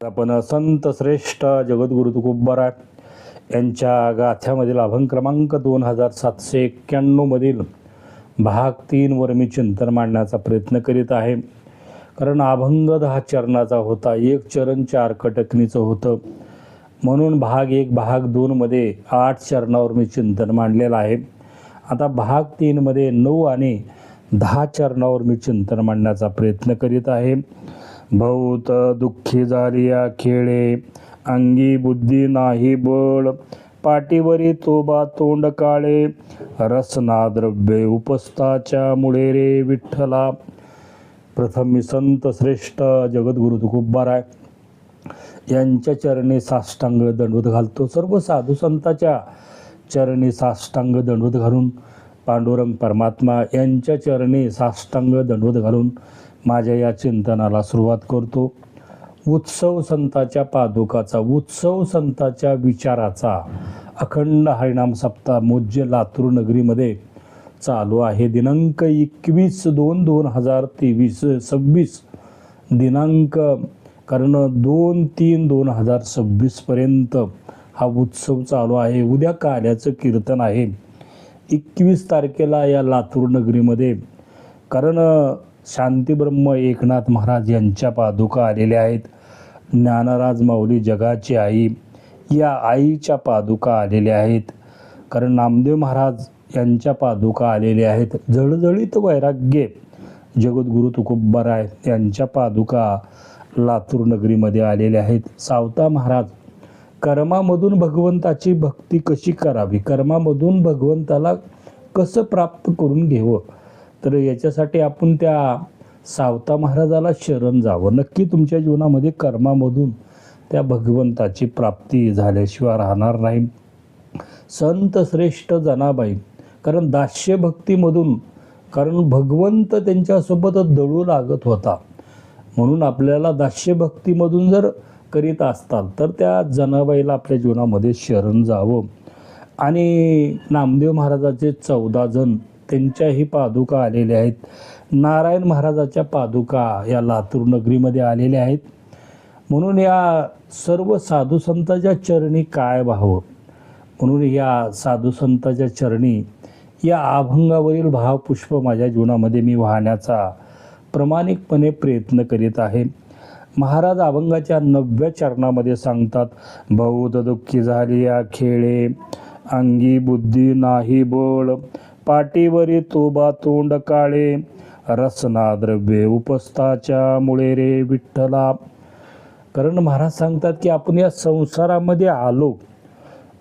आपण संत श्रेष्ठ जगद्गुरु तुकोबाराय यांच्या गाथ्यामधील अभंग क्रमांक 2791 मधील भाग 3 वर मी चिंतन मांडण्याचा प्रयत्न करीत आहे. कारण अभंग 10 चरणाचा होता, एक चरण 4 कटकणीचं होतं, म्हणून भाग 1 भाग 2 मध्ये 8 चरणावर मी चिंतन मांडलेलं आहे. आता भाग 3 मध्ये 9 आणि 10 चरणावर मी चिंतन मांडण्याचा प्रयत्न करीत आहे. बहुत दुःखी झालिया खेळे, अंगी बुद्धी नाही बळ, पाठीवरी तोबा तोंड काळे, रसना द्रव्ये उपस्थाच्या मुळे रे विठ्ठला. प्रथम मी संत श्रेष्ठ जगद्गुरु तुकोबाराय यांच्या चरणी साष्टांग दंडवत घालतो. सर्व साधू संतांच्या चरणी साष्टांग दंडवत घालून, पांडुरंग परमात्मा यांच्या चरणी साष्टांग दंडवत घालून माझ्या या चिंतनाला सुरुवात करतो. उत्सव संताच्या पादुकाचा, उत्सव संताच्या विचाराचा अखंड हरिनाम सप्ताह मोज्य लातूर नगरीमध्ये चालू आहे. दिनांक 21/2/2023 दिनांक कारण 2/3/2026 पर्यंत हा उत्सव चालू आहे. उद्या काल्याचं कीर्तन आहे 21 तारखेला या लातूर नगरीमध्ये. कारण शांतीब्रह्म एकनाथ महाराज यांच्या पादुका आलेल्या आहेत. ज्ञानराज माऊली जगाची आई या आईच्या पादुका आलेल्या आहेत. कारण नामदेव महाराज यांच्या पादुका आलेल्या आहेत. जळजळीत वैराग्य जगद्गुरु तुकोबाराय यांच्या पादुका लातूर नगरीमध्ये आलेल्या आहेत. सावता महाराज कर्मामधून भगवंताची भक्ती कशी करावी, कर्मामधून भगवंताला कसं प्राप्त करून घ्यावं, तर याच्यासाठी आपण त्या सावता महाराजाला शरण जावं. नक्की तुमच्या जीवनामध्ये कर्मामधून त्या भगवंताची प्राप्ती झाल्याशिवाय राहणार नाही. संत श्रेष्ठ जनाबाई कारण दास्य भक्तीमधून, कारण भगवंत त्यांच्यासोबत दळू लागत होता, म्हणून आपल्याला दास्य भक्तीमधून जर करीत असताल तर त्या जनाबाईला आपल्या जीवनामध्ये शरण जावं. आणि नामदेव महाराजाचे 14 जण त्यांच्याही पादुका आलेल्या आहेत. नारायण महाराजाच्या पादुका या लातूर नगरीमध्ये आलेल्या आहेत. म्हणून या सर्व साधू संतांच्या चरणी काय व्हावं, म्हणून या साधू संतांच्या चरणी या अभंगावरील भावपुष्प माझ्या जीवनामध्ये मी वाहण्याचा प्रामाणिकपणे प्रयत्न करीत आहे. महाराज अभंगाच्या 9व्या चरणामध्ये सांगतात, बहुत दुःखी झालिया खेळे, अंगी बुद्धी नाही बळ, पाठीवरी तोबा तोंड काळे, रसना द्रव्ये उपस्थाच्या मुळे रे विठ्ठला. कारण महाराज सांगतात की आपण या संसारामध्ये आलो,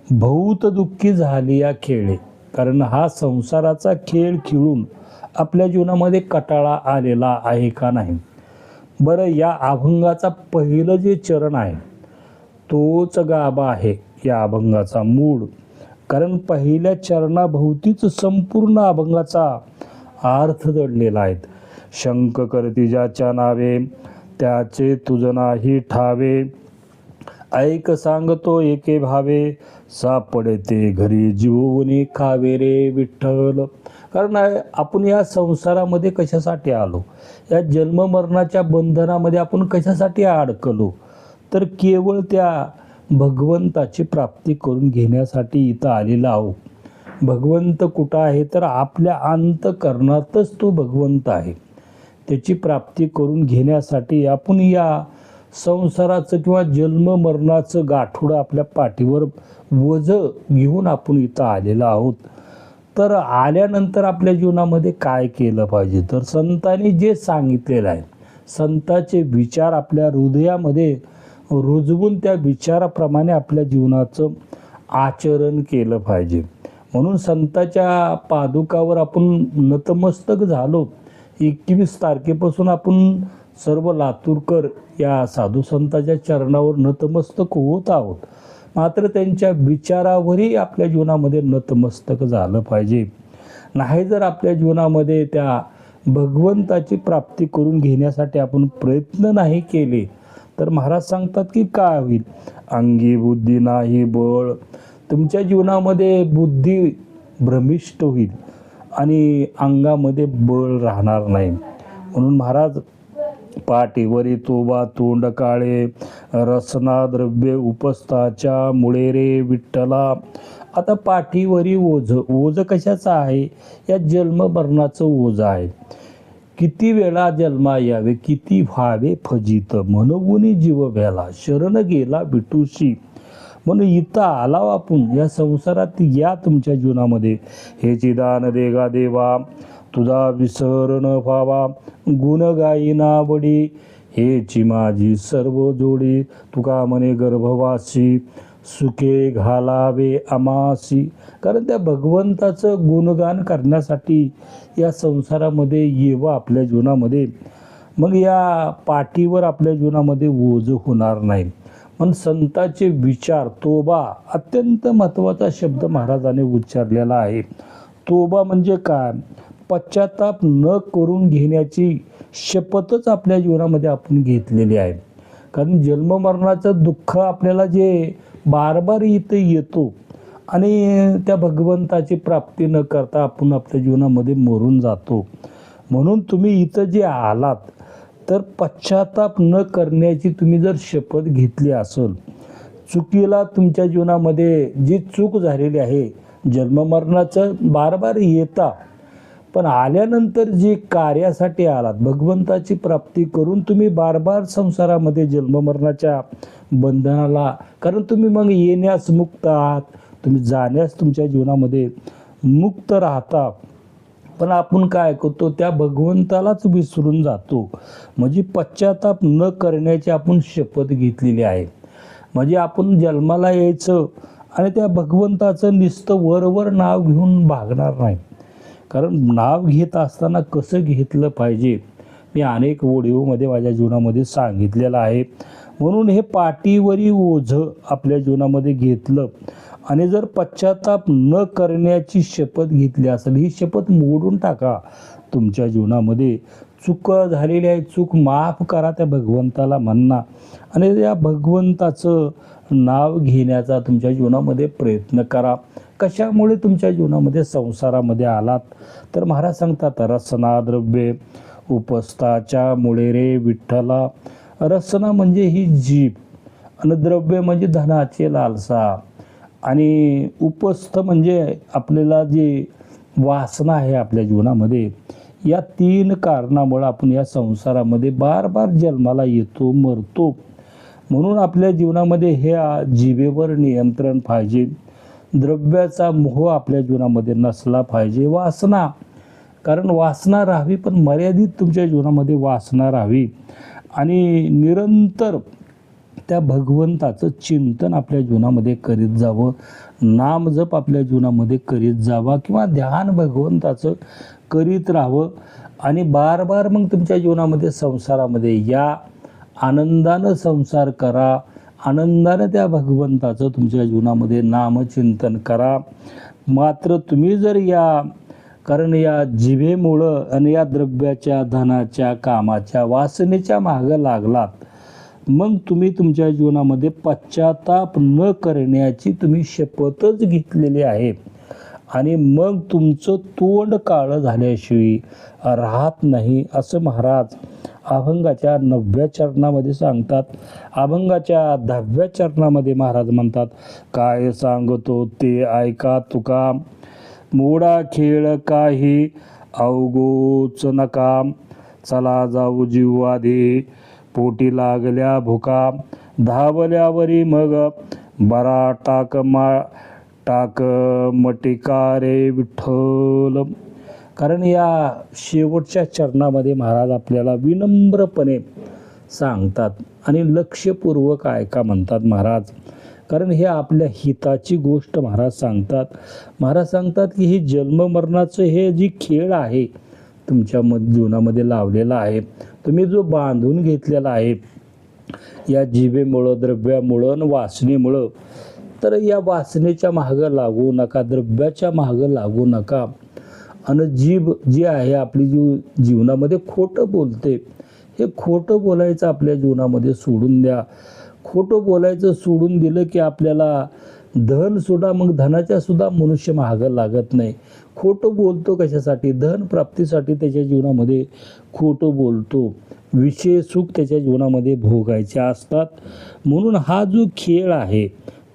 बहुत दुःखी झाली या खेळे. कारण हा संसाराचा खेळ खेळून आपल्या जीवनामध्ये कटाळा आलेला आहे का नाही. बरं, या अभंगाचा पहिलं जे चरण आहे तोच गाभा आहे या अभंगाचा मूळ. कारण पहिल्या चरणाभोवतीच संपूर्ण अभंगाचा अर्थ दडलेला आहे. शंक करती ज्याच्या नावे, त्याचे तुझ नाही ठावे, ऐक सांगतो एके भावे, सापडते घरी जीवनी खावे रे विठ्ठल. कारण आपण या संसारामध्ये कशासाठी आलो, या जन्म मरणाच्या बंधनामध्ये आपण कशासाठी अडकलो, तर केवळ त्या भगवंताची प्राप्ती करून घेण्यासाठी इथं आलेला आहो. भगवंत कुठं आहे, तर आपल्या अंतःकरणातच तो भगवंत आहे. त्याची प्राप्ती करून घेण्यासाठी आपण या संसाराचं किंवा जन्म मरणाचं गाठोडं आपल्या पाठीवर वज घेऊन आपण इथं आलेलो आहोत. तर आल्यानंतर आपल्या जीवनामध्ये काय केलं पाहिजे, तर संतांनी जे सांगितलेलं आहे, संतांचे विचार आपल्या हृदयामध्ये रुजवून त्या विचाराप्रमाणे आपल्या जीवनाचं आचरण केलं पाहिजे. म्हणून संतांच्या पादुकावर आपण नतमस्तक झालो. 21 तारखेपासून आपण सर्व लातूरकर या साधू संतांच्या चरणावर नतमस्तक होत आहोत. मात्र त्यांच्या विचारावरही आपल्या जीवनामध्ये नतमस्तक झालं पाहिजे. नाही जर आपल्या जीवनामध्ये त्या भगवंताची प्राप्ती करून घेण्यासाठी आपण प्रयत्न नाही केले, तर महाराज सांगतात की काय होईल, अंगी बुद्धी नाही बळ. तुमच्या जीवनामध्ये बुद्धी भ्रमिष्ट होईल आणि अंगामध्ये बळ राहणार नाही. म्हणून महाराज पाठीवरी तोबा तोंड काळे, रसना द्रव्ये उपस्थाच्या मुळे रे विठ्ठला. आता पाठीवरी ओझ, ओझ कशाचं आहे? या जन्म मरणाचं ओझ आहे. किती वेळा जन्मा यावे, किती व्हावे फजित, म्हणून जीव भ्याला शरण गेला विठूशी. म्हणून इथं आला आपण या संसारात, या तुमच्या जीवनामध्ये हे चिदान देगा देवा, तुझा विसर न व्हावा, गुण गायिना बडी, हेची माझी सर्व जोडी, तुका म्हणे गर्भवासी, सुखे घालावे आमासी. कारण त्या भगवंताचं गुणगान करण्यासाठी या संसारामध्ये येवं आपल्या जीवनामध्ये. मग या पाठीवर आपल्या जीवनामध्ये ओझ होणार नाही. पण संतांचे विचार, तोबा अत्यंत महत्त्वाचा शब्द महाराजाने उच्चारलेला आहे. तोबा म्हणजे काय? पश्चाताप न करून घेण्याची शपथच आपल्या जीवनामध्ये आपण घेतलेली आहे. कारण जन्ममरणाचं दुःख आपल्याला जे बार बार इथं येतो आणि त्या भगवंताची प्राप्ती न करता आपण आपल्या जीवनामध्ये मरून जातो. म्हणून तुम्ही इथं जे आलात तर पश्चाताप न करण्याची तुम्ही जर शपथ घेतली असेल, चुकीला तुमच्या जीवनामध्ये जी चूक झालेली आहे, जन्ममरणाचं बार बार येता, पण आल्यानंतर जे कार्यासाठी आलात, भगवंताची प्राप्ती करून तुम्ही बार बार संसारामध्ये जन्ममरणाच्या बंधनाला, कारण तुम्ही मग येण्यास मुक्त आहात, तुम्ही जाण्यास तुमच्या जीवनामध्ये मुक्त राहता. पण आपण काय करतो? त्या भगवंतालाच विसरून जातो. म्हणजे पश्चाताप न करण्याची आपण शपथ घेतलेली आहे. म्हणजे आपण जन्माला यायचं आणि त्या भगवंताचं नुसतं वरवर नाव घेऊन भागणार नाही. कारण नाव घेत असताना कसं घेतलं पाहिजे मी अनेक व्हिडिओमध्ये माझ्या जीवनामध्ये सांगितलेलं आहे. म्हणून हे पाठीवरी ओझ आपल्या जीवनामध्ये घेतलं आणि जर पश्चाताप न करण्याची शपथ घेतली असेल, ही शपथ मोडून टाका. तुमच्या जीवनामध्ये चूक झालेली आहे, चूक माफ करा, त्या भगवंताला म्हणा आणि त्या भगवंताचं नाव घेण्याचा तुमच्या जीवनामध्ये प्रयत्न करा. कशामुळे तुमच्या जीवनामध्ये संसारामध्ये आलात? तर महाराज सांगतात, रसना द्रव्ये उपस्थाच्या मुळे रे विठ्ठला. रसना म्हणजे ही जीभ आणि द्रव्य म्हणजे धनाचे लालसा आणि उपस्थ म्हणजे आपल्याला जे वासना आहे आपल्या जीवनामध्ये. या तीन कारणामुळे आपण या संसारामध्ये बार बार जन्माला येतो, मरतो. म्हणून आपल्या जीवनामध्ये हे जिभेवर नियंत्रण पाहिजे. द्रव्याचा मोह आपल्या जीवनामध्ये नसला पाहिजे. वासना, कारण वासना राहावी पण मर्यादित तुमच्या जीवनामध्ये वासना राहावी आणि निरंतर त्या भगवंताचं चिंतन आपल्या जीवनामध्ये करीत जावं, नामजप आपल्या जीवनामध्ये करीत जावा किंवा ध्यान भगवंताचं करीत राहावं आणि बार बार मग तुमच्या जीवनामध्ये संसारामध्ये या आनंदानं संसार करा, आनंदानं त्या भगवंताचं तुमच्या जीवनामध्ये नामचिंतन करा. मात्र तुम्ही जर या, कारण या जिभेमुळं आणि या द्रव्याच्या, धनाच्या, कामाच्या, वासनेच्या मागं लागलात, मग तुम्ही तुमच्या जीवनामध्ये पश्चाताप न करण्याची तुम्ही शपथच घेतलेली आहे आणि मग तुमचं तोंड काळं झाल्याशिवाय राहत नाही, असं महाराज अभंगाच्या 9व्या चरणामध्ये सांगतात. अभंगाच्या 10व्या चरणामध्ये महाराज म्हणतात, काय सांगतो ते ऐका तुका, मोडा खेळ काही अवघोच नका, चला जाऊ जीवादी पोटी लागल्या भुका, धावल्यावरी मग बरा टाक मटिका रे विठ्ठल. कारण या शेवटच्या चरणामध्ये महाराज आपल्याला विनम्रपणे सांगतात आणि लक्षपूर्वक ऐका म्हणतात महाराज. कारण हे आपल्या हिताची गोष्ट महाराज सांगतात. महाराज सांगतात की हे जन्ममरणाचं हे जी खेळ आहे तुमच्या जीवनामध्ये लावलेला आहे, तुम्ही जो बांधून घेतलेला आहे या जिभेमुळं, द्रव्यामुळं आणि वासनेमुळं, तर या वासनेच्या मागं लागू नका, द्रव्याच्या मागं लागू नका. आणि जीभ जी आहे आपली, जी जीवनामध्ये खोटं बोलते, हे खोटं बोलायचं आपल्या जीवनामध्ये सोडून द्या. खोटं बोलायचं सोडून दिलं की आपल्याला धन सुद्धा, मग धनाच्या सुद्धा मनुष्य मागं लागत नाही. खोटं बोलतो कशासाठी? धन प्राप्तीसाठी त्याच्या जीवनामध्ये खोटं बोलतो. विषय सुख त्याच्या जीवनामध्ये भोगायचे असतात. म्हणून हा जो खेळ आहे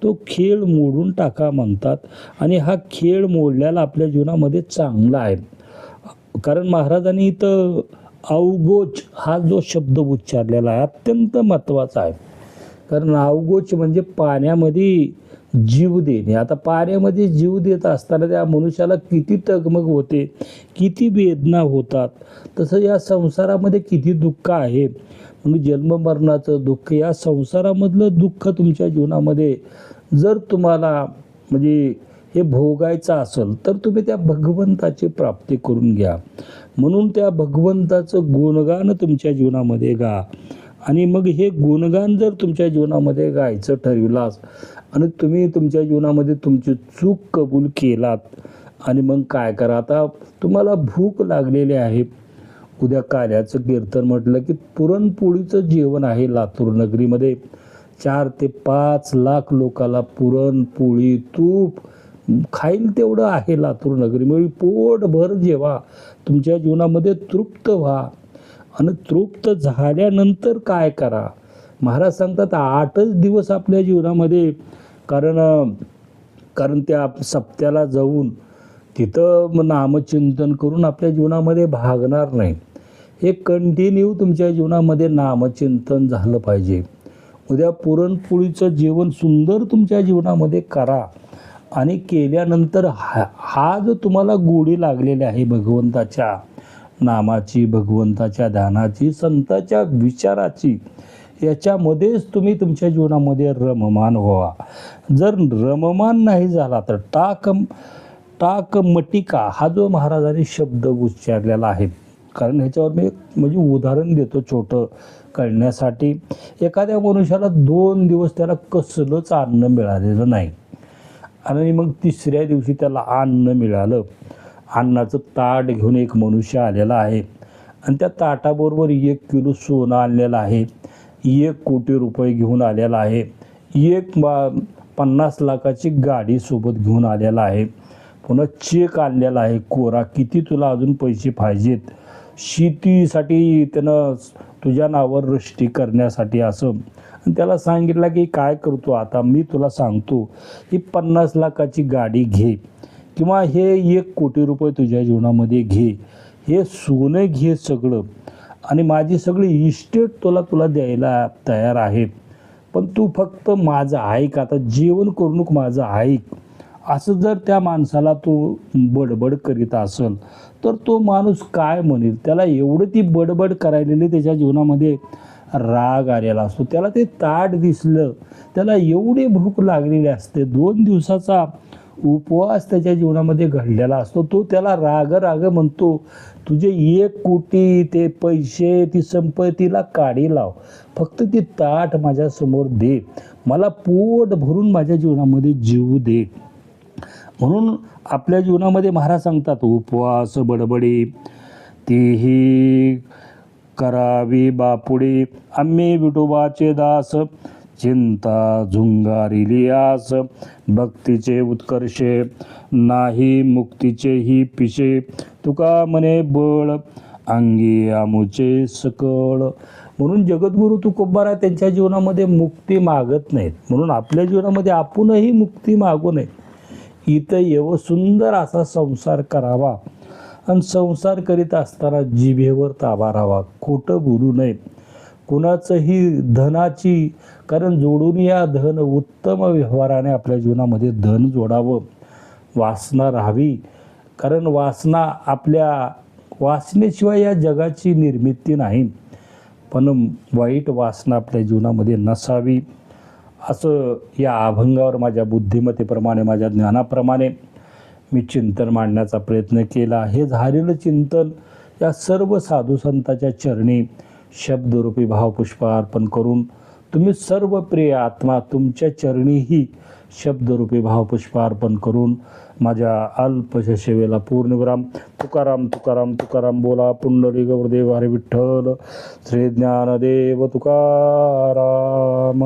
तो खेळ मोडून टाका म्हणतात. आणि हा खेळ मोडल्याला आपल्या जीवनामध्ये चांगला आहे. कारण महाराजांनी इथं अवगोच हा जो शब्द उच्चारलेला आहे अत्यंत महत्त्वाचा आहे. कारण अवगोच म्हणजे पाण्यामध्ये जीव देणे. आता पाण्यामध्ये जीव देत असताना त्या मनुष्याला किती तगमग होते, किती वेदना होतात. तसं या संसारामध्ये किती दुःख आहे. म्हणजे जन्ममरणाचं दुःख, या संसारामधलं दुःख तुमच्या जीवनामध्ये जर तुम्हाला म्हणजे हे भोगायचं असेल तर तुम्ही त्या भगवंताची प्राप्ती करून घ्या. म्हणून त्या भगवंताचं गुणगान तुमच्या जीवनामध्ये गा. आणि मग हे गुणगान जर तुमच्या जीवनामध्ये गायचं ठरविलास आणि तुम्ही तुमच्या जीवनामध्ये तुमची चूक कबूल केलात, आणि मग काय करा, आता तुम्हाला भूक लागलेली आहे. उद्या काल्याचं कीर्तन म्हटलं की पुरणपोळीचं जेवण आहे लातूर नगरीमध्ये. 4 ते 5 लाख लोकाला पुरणपोळी तूप खाईल तेवढं आहे लातूर नगरीमध्ये. पोटभर जेवा, तुमच्या जीवनामध्ये तृप्त व्हा. आणि तृप्त झाल्यानंतर काय करा, महाराज सांगतात 8च दिवस आपल्या जीवनामध्ये, कारण त्या सप्त्याला जाऊन तिथं नामचिंतन करून आपल्या जीवनामध्ये भागणार नाही. हे कंटिन्यू तुमच्या जीवनामध्ये नामचिंतन झालं पाहिजे. उद्या पुरणपोळीचं जेवण सुंदर तुमच्या जीवनामध्ये करा. आणि केल्यानंतर हा जो तुम्हाला गोडी लागलेली आहे भगवंताच्या नामाची, भगवंताच्या ध्यानाची, संताच्या विचाराची, याच्यामध्येच तुम्ही तुमच्या जीवनामध्ये रममान व्हा. जर रममान नाही झाला तर टाक मटिका हा जो महाराजांनी शब्द उच्चारलेला आहे. कारण ह्याच्यावर मी म्हणजे उदाहरण देतो छोटं कळण्यासाठी. एखाद्या मनुष्याला 2 दिवस त्याला कसलंच अन्न मिळालेलं नाही, आणि मग 3ऱ्या दिवशी त्याला अन्न मिळालं. अन्नाचं ताट घेऊन एक मनुष्य आलेला आहे, आणि त्या ताटाबरोबर 1 किलो सोनं आणलेलं आहे, 1 कोटी रुपये घेऊन आलेला आहे, 50 लाखाची गाडी सोबत घेऊन आलेला आहे, पुन्हा चेक आणलेला आहे कोरा, किती तुला अजून पैसे पाहिजेत, शेतीसाठी त्यानं तुझ्या नावावर रष्टी करण्यासाठी असं. आणि त्याला सांगितलं की काय करतो आता, मी तुला सांगतो, ही 50 लाखाची गाडी घे, किंवा हे 1 कोटी रुपये तुझ्या जीवनामध्ये घे, हे सोनं घे सगळं, आणि माझी सगळी इस्टेट तुला द्यायला तयार आहे, पण तू फक्त माझं ऐक, आता जेवण करू नको, माझं ऐक. असं जर त्या माणसाला तो बडबड करीत असेल तर तो माणूस काय म्हणेल. त्याला एवढं ती बडबड करायलेली त्याच्या जीवनामध्ये राग आलेला असतो. त्याला ते ताट दिसलं, त्याला एवढी भूक लागलेली असते, 2 दिवसाचा उपवास त्याच्या जीवनामध्ये घडलेला असतो. तो त्याला राग म्हणतो, तुझे 1 कोटी ते पैसे, ती संपत्तीला काढी लाव, फक्त ती ताट माझ्यासमोर दे, मला पोट भरून माझ्या जीवनामध्ये जीव दे. म्हणून आपल्या जीवनामध्ये महाराज सांगतात, उपवास बडबडी तीही करावी बापुडी, आम्ही विठोबाचे दास, चिंता झुंगारिली आस, भक्तीचे उत्कर्षे नाही मुक्तीचे ही पिशे, तुका म्हणे बळ अंगी आमुचे सकळ. म्हणून जगद्गुरु तुकोबाराय त्यांच्या जीवनामध्ये मुक्ती मागत नाहीत. म्हणून आपल्या जीवनामध्ये आपणही मुक्ती मागू नये. इथं येव सुंदर असा संसार करावा, आणि संसार करीत असताना जिभेवर ताबा राहावा, खोटं बोलू नये कुणाचंही धनाची, कारण जोडून या धन, उत्तम व्यवहाराने आपल्या जीवनामध्ये धन जोडावं. वासना राहावी, कारण वासनेशिवाय या जगाची निर्मिती नाही, पण वाईट वासना आपल्या जीवनामध्ये नसावी. असं या अभंगावर माझ्या बुद्धिमत्तेप्रमाणे, माझ्या ज्ञानाप्रमाणे मी चिंतन मांडण्याचा प्रयत्न केला. हे झालेलं चिंतन या सर्व साधू संतांच्या चरणी शब्दरूपी भावपुष्प अर्पण करून, तुम्ही सर्व प्रिय आत्मा तुमच्या चरणीही शब्दरूपी भावपुष्प अर्पण करून माझ्या अल्पशा सेवेला पूर्णविराम. तुकाराम तुकाराम तुकाराम बोला. पुंडलिक गुरुदेव हरी विठ्ठल. श्री ज्ञानदेव तुकाराम.